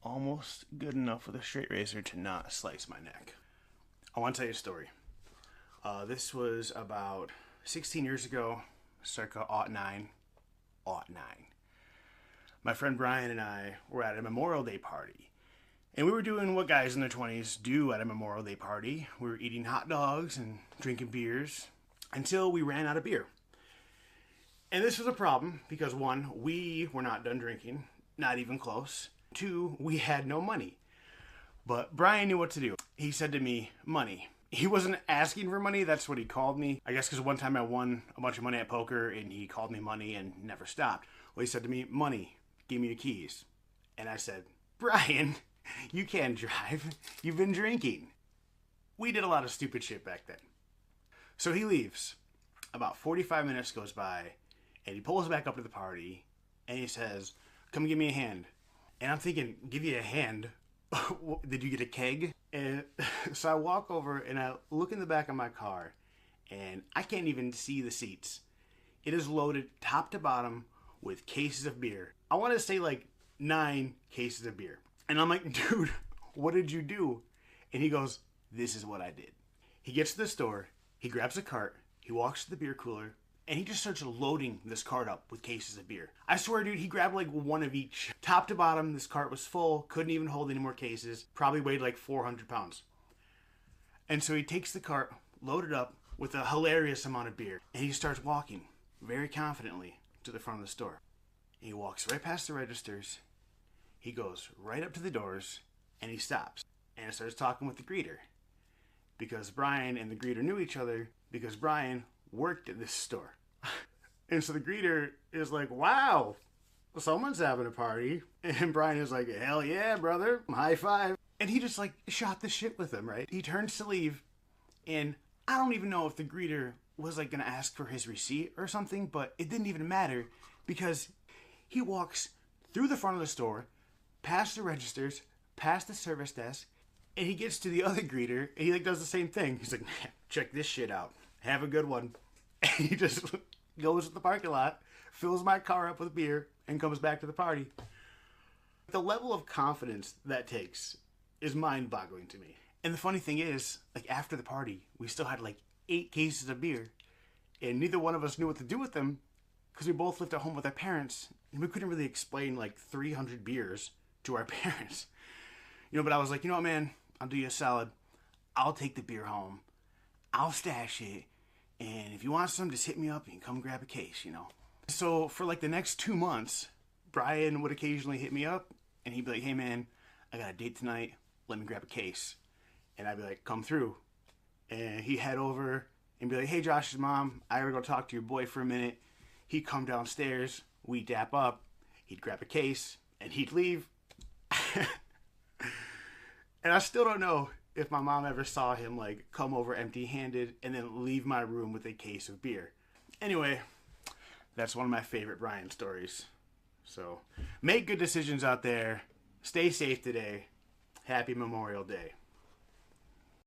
almost good enough with a straight razor to not slice my neck. I want to tell you a story. This was about 16 years ago, circa '09. My friend Brian and I were at a Memorial Day party. And we were doing what guys in their 20s do at a Memorial Day party. We were eating hot dogs and drinking beers until we ran out of beer. And this was a problem because, one, we were not done drinking, not even close. Two, we had no money. But Brian knew what to do. He said to me, money. He wasn't asking for money, that's what he called me. I guess because one time I won a bunch of money at poker and he called me money and never stopped. Well, he said to me, money, give me your keys. And I said, Brian, you can't drive. You've been drinking. We did a lot of stupid shit back then. So he leaves. About 45 minutes goes by and he pulls back up to the party and he says, come give me a hand. And I'm thinking, give you a hand? Did you get a keg? And so I walk over and I look in the back of my car and I can't even see the seats. It is loaded top to bottom with cases of beer. I want to say like 9 cases of beer. And I'm like, dude, what did you do? And he goes, this is what I did. He gets to the store, he grabs a cart, he walks to the beer cooler, and he just starts loading this cart up with cases of beer. I swear, dude, he grabbed like one of each. Top to bottom, this cart was full, couldn't even hold any more cases, probably weighed like 400 pounds. And so he takes the cart, loaded up with a hilarious amount of beer, and he starts walking very confidently to the front of the store. And he walks right past the registers, he goes right up to the doors, and he stops and starts talking with the greeter. Because Brian and the greeter knew each other, because Brian worked at this store. And so the greeter is like, wow, someone's having a party. And Brian is like, hell yeah, brother, high five. And he just like shot the shit with him, right? He turns to leave, and I don't even know if the greeter was like gonna ask for his receipt or something, but it didn't even matter because he walks through the front of the store, past the registers, past the service desk, and he gets to the other greeter, and he like does the same thing. He's like, man, check this shit out. Have a good one. And he just goes to the parking lot, fills my car up with beer, and comes back to the party. The level of confidence that takes is mind-boggling to me. And the funny thing is, like after the party, we still had like 8 cases of beer, and neither one of us knew what to do with them because we both lived at home with our parents, and we couldn't really explain like 300 beers to our parents. But I was like, you know what, man? I'll do you a solid. I'll take the beer home. I'll stash it. And if you want some, just hit me up and come grab a case, So for like the next 2 months, Brian would occasionally hit me up and he'd be like, hey man, I got a date tonight. Let me grab a case. And I'd be like, come through. And he'd head over and be like, hey, Josh's mom, I gotta go talk to your boy for a minute. He'd come downstairs. We'd dap up. He'd grab a case and he'd leave. And I still don't know if my mom ever saw him like come over empty-handed and then leave my room with a case of beer. Anyway, that's one of my favorite Brian stories. So make good decisions out there. Stay safe today. Happy Memorial Day.